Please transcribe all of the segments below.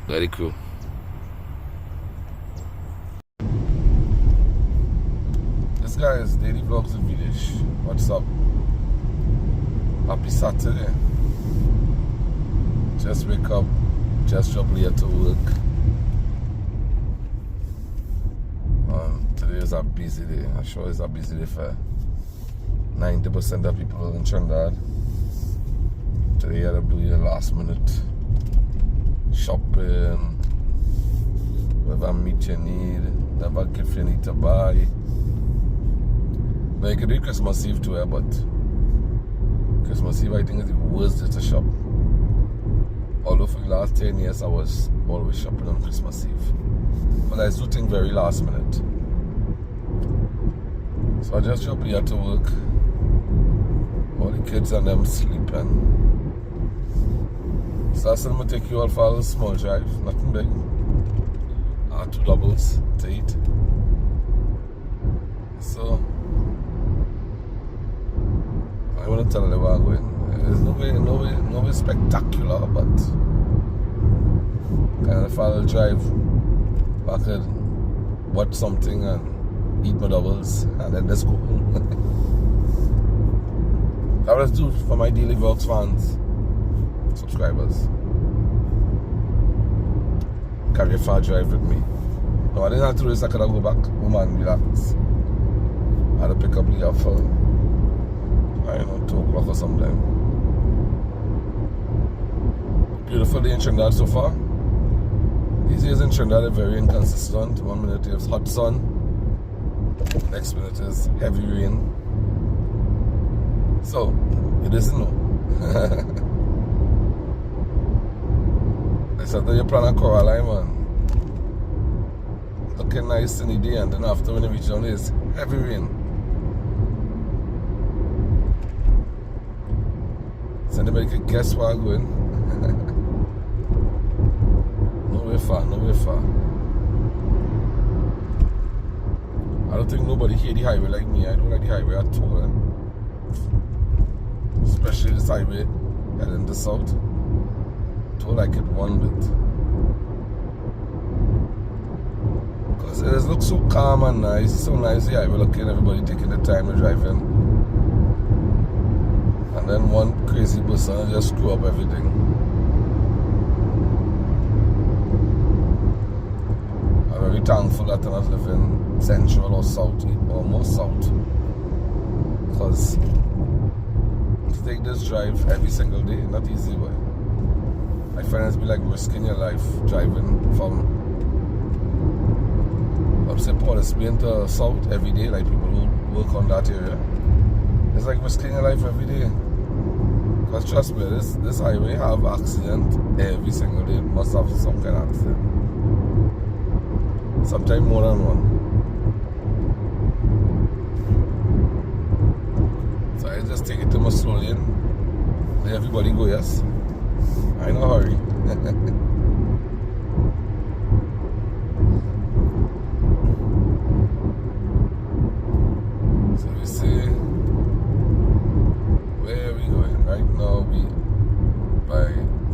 Very cool. This guy is Daily Vlogs in Village. What's up? Happy Saturday. Just wake up, just drop late to work. Today is a busy day. I'm sure it's a busy day for 90% of people in Trinidad. Today you have to do your last minute shopping, whatever meat you need, whatever gift you need to buy. But you could do Christmas Eve too, but Christmas Eve I think is the worst day to shop. Although for the last 10 years I was always shopping on Christmas Eve. But I do think very last minute. So I just drop here to work. All the kids and them sleeping. So I said I'm going to take you all for a little small drive, nothing big. 2 doubles to eat. So I want to tell you where I'm going. There's no way spectacular, but kind of a little drive. I could watch something and eat my doubles and then just go home. That was do for my Daily Vlogs fans, subscribers. Carry a far drive with me. No, I didn't have to do this. I could have go back home and relax. I had to pick up Leah for, I don't know, 2 o'clock or sometime. Beautiful day in Trinidad so far. These days in Trinidad are very inconsistent. 1 minute it is hot sun, next minute is heavy rain. So, it isn't no. I said that you plan a Caroni, man. Looking nice in the day, and then after when you reach down, it's heavy rain. So anybody can guess where I'm going. Nowhere far. I don't think nobody here the highway like me. I don't like the highway at all. Especially this highway heading to south. Don't like it one bit. Because it looks so calm and nice. It's so nice the highway looking, everybody taking the time to drive in. And then one crazy person just screw up everything. I'm very thankful that I'm not living central or south, or more south. Because to take this drive every single day, not easy, but I find it's be like risking your life driving from, I'd say, Port of Spain to south every day, like people who work on that area. It's like risking your life every day. Because trust me, this highway have accident every single day. It must have some kind of accident. Sometimes more than one. So I just take it to my slow lane. Let everybody go, yes. I ain't no hurry. So we see where are we going? Right now we by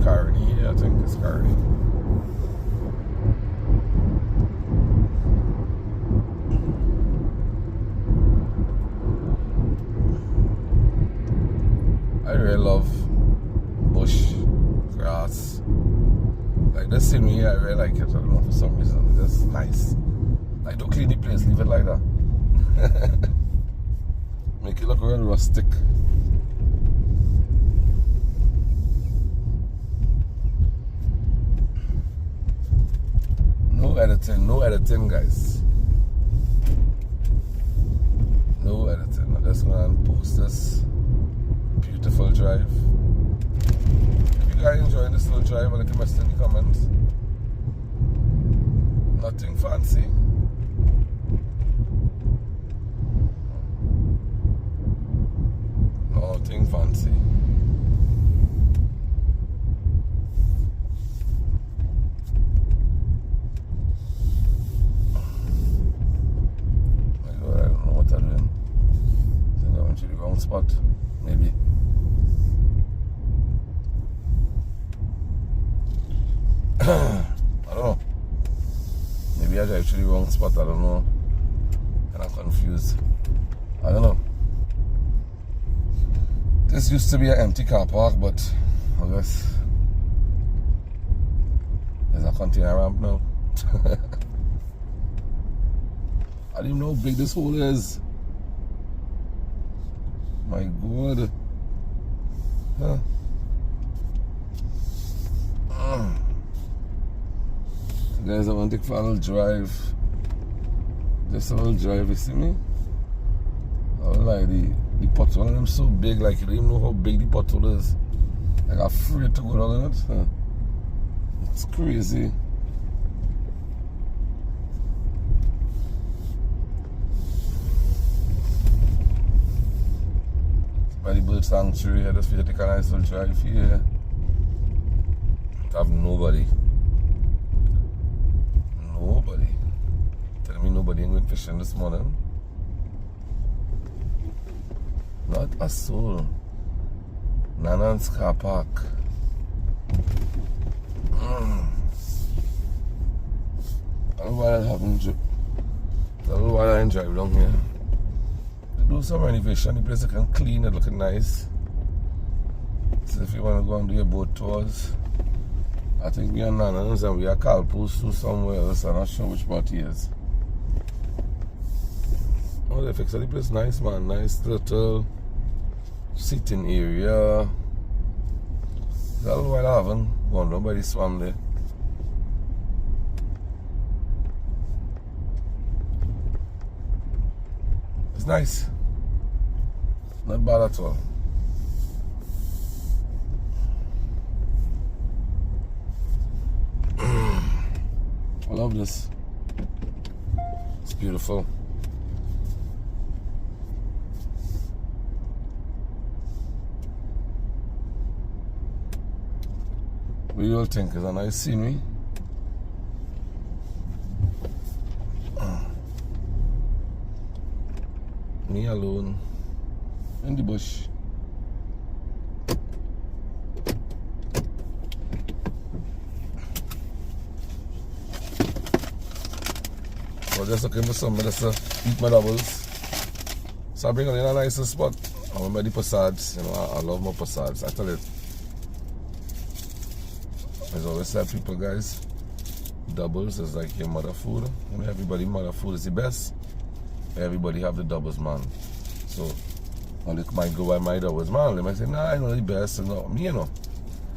Caroni, I think it's Caroni. I really love bush, grass. Like this scene here, I really like it. I don't know, for some reason. It's just nice. Like, don't clean the place, leave it like that. Make it look real rustic. No editing, guys. No editing. I'm just gonna post this beautiful drive. If you guys enjoy this little drive, like a message in the comments. Nothing fancy. Nothing fancy. My God, I don't know what I'm doing. I think I went to the wrong spot. Maybe. Maybe I drive to the wrong spot, I don't know. And I'm confused. I don't know. This used to be an empty car park, but I guess there's a container ramp now. I don't even know how big this hole is. My God. Huh. Guys, I want to take for a little drive. Just a little drive, you see me? I don't like the pothole. One of them so big, like you don't even know how big the pothole is. Like I'm afraid to go down in it. Huh. It's crazy. By the bird sanctuary, I just feel to take a nice little drive here. I have nobody. Nobody. Tell me nobody ain't going fishing this morning. Not a soul. Nanan's car park. I don't know why I haven't. I don't know why I ain't drive down here. They do some renovation. The place can clean it, looking nice. So if you want to go and do your boat tours, I think we are Nanan's and we are Calpus to somewhere else. I'm not sure which part he is. Oh, they fixed the place nice, man. Nice little sitting area. A little while I haven't gone down by the swamp there. It's nice. Not bad at all. I love this. It's beautiful. What do you all think? Is a nice scenery? Me alone in the bush. So just looking for somewhere just to eat my doubles. So I bring in a nice spot. I want my passades. You know, I love my passades. I tell you. As I always tell people, guys, doubles is like your mother food. You know, everybody mother food is the best. Everybody have the doubles, man. So, when they might go by my doubles, man, they might say, nah, I know the best, and not me, you know.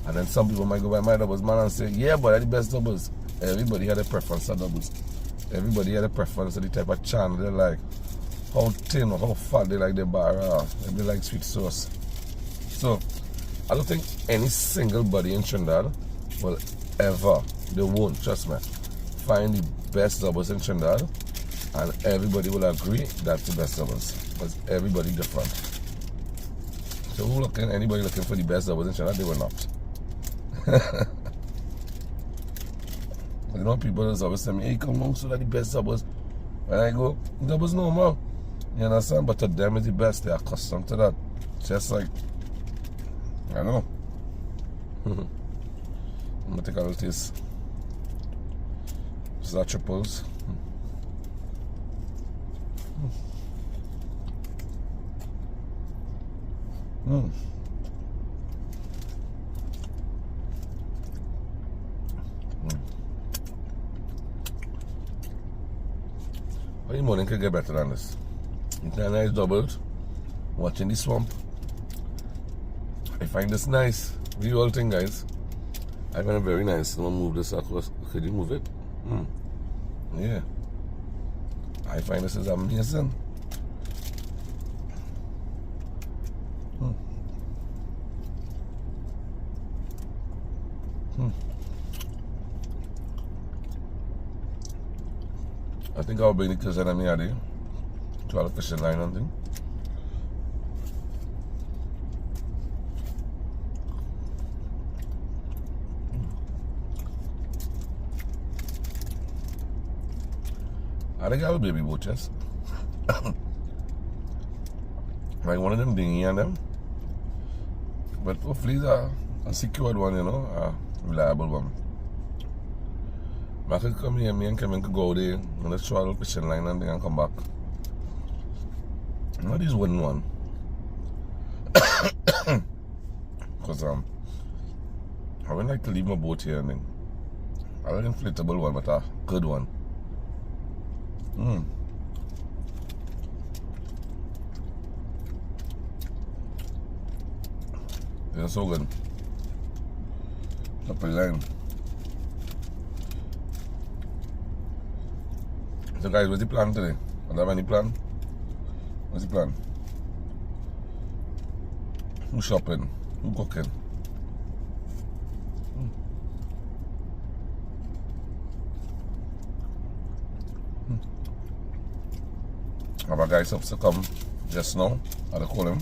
And then some people might go by my doubles, man, and say, yeah, but they're the best doubles. Everybody had a preference for doubles. Everybody had a preference for the type of channel they like. How thin or how fat they like their bar, if they like sweet sauce. So, I don't think any single body in Trinidad will ever, they won't, trust me, find the best doubles in Trinidad, and everybody will agree that's the best doubles, because everybody different. So anybody looking for the best doubles in Trinidad, they will not. You know, people always tell me, hey, come on, so that the best doubles. When I go, doubles no more. You understand? But to them it's the best, they're accustomed to that. Just like, I don't know. I'm gonna take a little taste. This is our triples. Any morning could get better than this. It's a nice doubles. Watching the swamp. I find this nice. What do you all think, guys? I find it very nice. I'm gonna move this across. Could you move it? Yeah. I find this is amazing. I think I'll bring the cousin and me out there to have a fishing line and thing. I think I have a baby boat, yes. Like one of them dinghy and them. But hopefully it's a secured one, you know, a reliable one. I could come here, me and Kevin could go there on the try a little fishing line and then and come back. Not this wooden one. Because I wouldn't like to leave my boat here and then. I like an inflatable one, but a good one. They're so good. Up the line. So guys, what's the plan today? Do you have any plan? What's the plan? Who shopping? Who cooking? I have a guy supposed to come just now. I call him.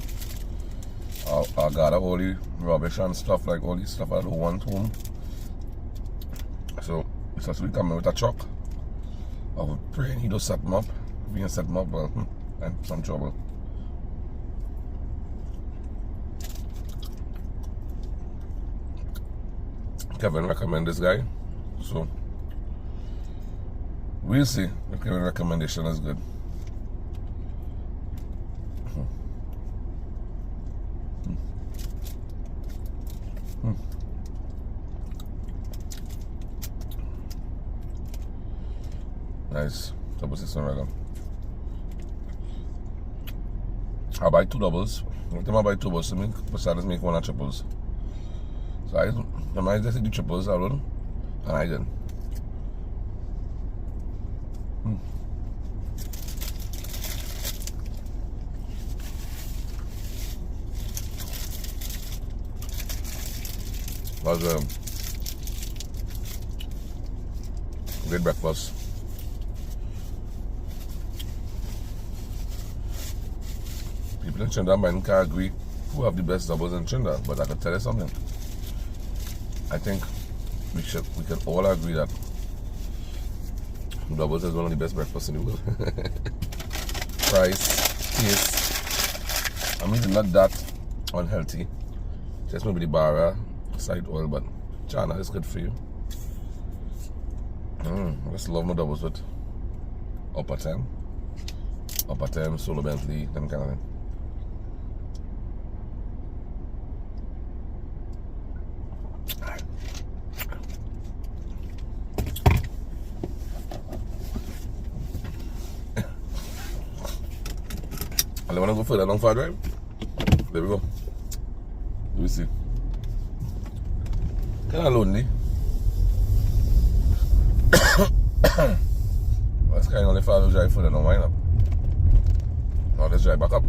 I got all the rubbish and stuff, like all the stuff I don't want home. So it's supposed to be coming with a truck. I was praying he does set him up. If he can set him up, well, I'm in some trouble. Kevin recommend this guy, so we'll see if Kevin's recommendation is good. Nice. Double system regular. I buy 2 doubles. Every time I buy 2 doubles, so I just make 1 of triples. So I might just do triples, I will, and I did. Was a great breakfast. People in Trinidad might can't agree who have the best doubles in Trinidad, but I can tell you something. I think we can all agree that doubles is one of the best breakfasts in the world. Price, taste. I mean, it's not that unhealthy. Just maybe the bara, side oil, but China is good for you. I just love my doubles with upper time, solo Bentley, them kind of thing. I want to go further along Far Drive. There we go. Let me see. Kind of lonely. Let's kind of only follow drive further now. Why not? Now let's drive back up.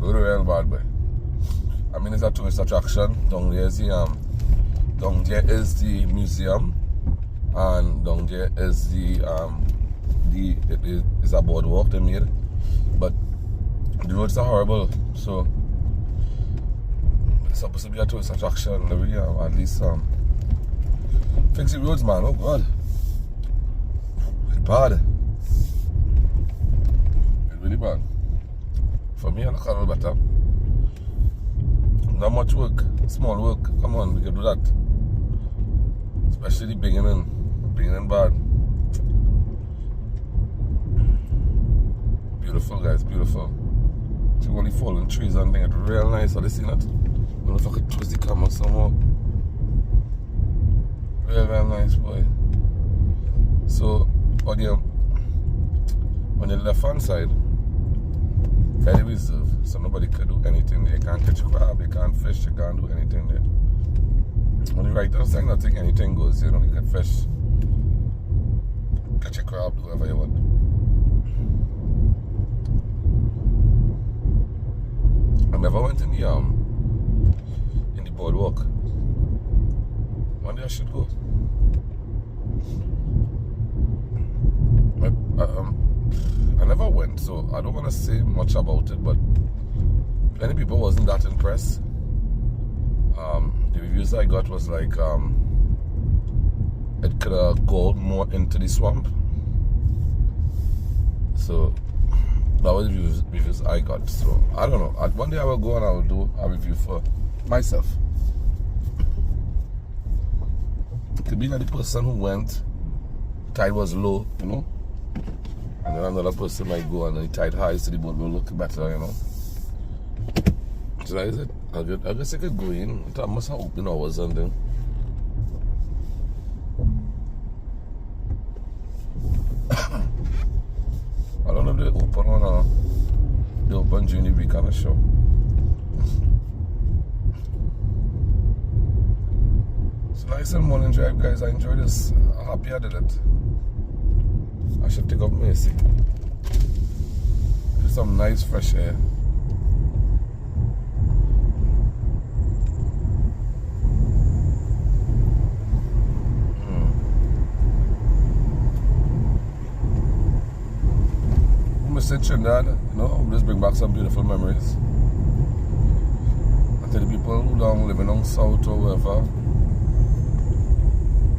Go to real bad boy. I mean, it's a tourist attraction. Down there is the museum, and down there is it's a boardwalk they made, but the roads are horrible, so it's supposed to be a tourist attraction. At least fix the roads, man. Oh god, it's bad. It's really bad. For me, I look a little better. Not much work, small work. Come on, we can do that. Especially the beginning bad. Beautiful, guys, beautiful. See all the fallen trees and things, it's real nice. Are they seeing it? I don't know if I could twist the camera somehow. Real nice, boy. So, on the left hand side, very reserve. So nobody could do anything there. You can't catch crab, you can't fish, you can't do anything there. On the right hand side, I think anything goes. You know, you can fish, catch a crab, do whatever you want. I never went in the boardwalk. One day I should go. I never went, so I don't want to say much about it, but many people wasn't that impressed. The reviews I got was like it could have gone more into the swamp. So that was the reviews I got. So I don't know. One day I will go and I will do a review for myself. could be that the person who went, tide was low, you know. And then another person might go and the tide high, so the boat will look better, you know. So that is it. I guess I could go in. I must have open hours and then. I don't know if they open or they open during the week, I'm not sure. It's a nice and morning drive, guys. I enjoyed this. I'm happy I did it. I should take up Macy. Some nice fresh air. Mr. Trinidad, you know, just bring back some beautiful memories. I tell the people who don't live in south or wherever,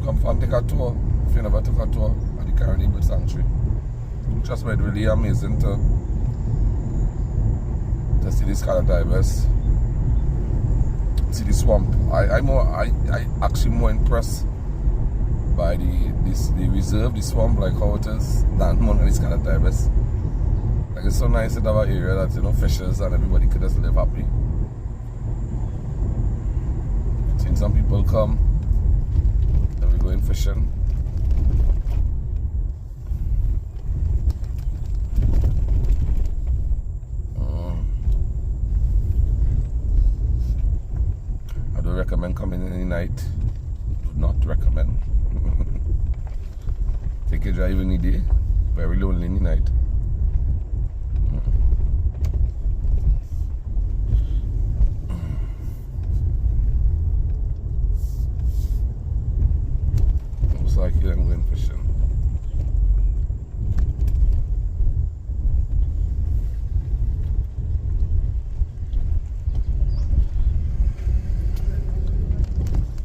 come and take a tour if you never took a tour at the Caroni Bird Sanctuary. Just made really amazing to see the scarlet ibis, see the swamp. I actually more impressed by the reserve, the swamp, like how it is, than more than the scarlet ibis. Like it's so nice in our area that, you know, fishers and everybody could just live happy. Seen some people come, then we go in fishing. I don't recommend coming in any night. Do not recommend. Take a drive in the day. Very lonely in the night. Like you didn't win fishing.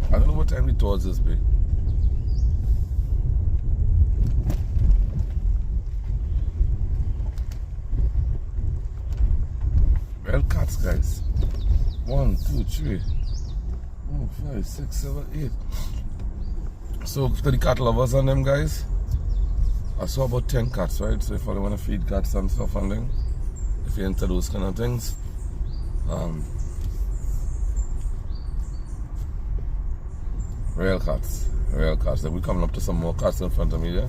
I don't know what time the tours this be. Well, cats, guys. 1, 2, 3, 4, 5, 6, 7, 8. So to the cat lovers and them guys, I saw about 10 cats, right? So if you want to feed cats and stuff and then, if you're into those kind of things, real cats. Then we coming up to some more cats in front of me, yeah?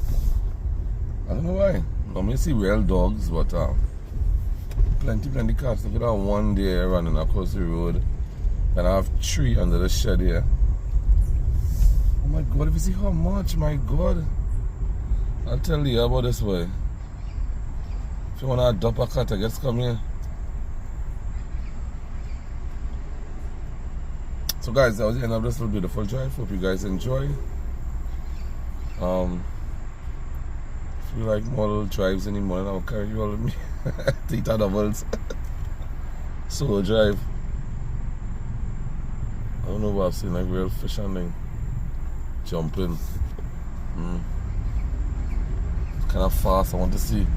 I don't know why. Normally see real dogs, but plenty cats. Look at that one there running across the road. And I have 3 under the shed here. Oh my God, if you see how much, my God. I'll tell you about this way. If you want to adopt a cat, I guess come here. So guys, that was the end of this little beautiful drive. Hope you guys enjoy. If you like more little drives in the morning, I'll carry you all with me. Theta doubles. Solo drive. I don't know what I've seen, like real fish and thing. Jumping. It's kind of fast. I want to see.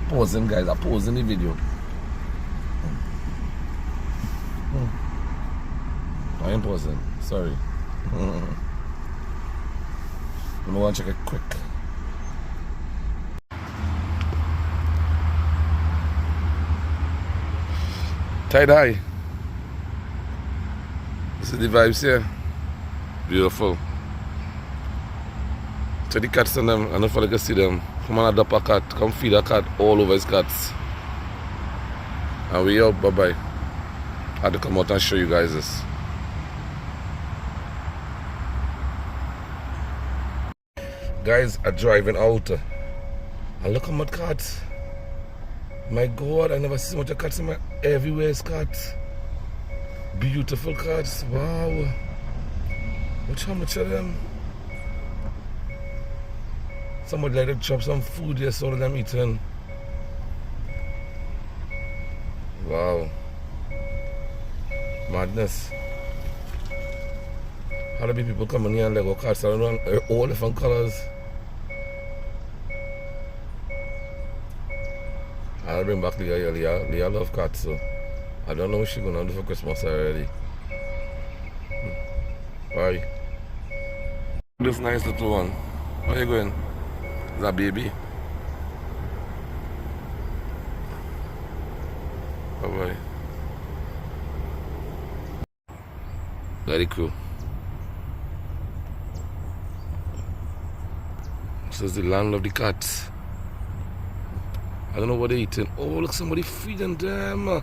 Pausing, guys. I'm pausing the video. I ain't pausing. Sorry. I'm going to check it quick. Tide high. This is the vibes here. Beautiful. So the cats and them, I don't know if you can see them. Come and adopt a cat, come feed a cat all over his cats. And we out, bye bye. I had to come out and show you guys this. Guys are driving out. And look how much cats. My God, I never see so much cats in my everywhere is cats. Beautiful cats. Wow. Watch how much of them. Somebody like to chop some food here, so them eating. Wow. Madness. How do people coming here and Lego cats? I don't know, all different colors. I'll bring back Leah love cats, so I don't know what she's gonna do for Christmas already. Bye. This nice little one. Where you going? Is that baby? Bye bye. Very cool. This is the land of the cats. I don't know what they're eating. Oh, look, somebody feeding them.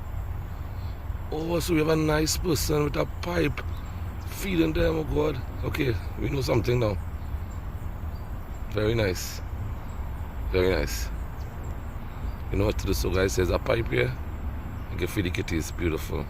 Oh, so we have a nice person with a pipe feeding them. Oh, God. Okay, we know something now. Very nice. Very nice. You know what to do? So, guys, there's a pipe here. You can feed the kitties. Beautiful.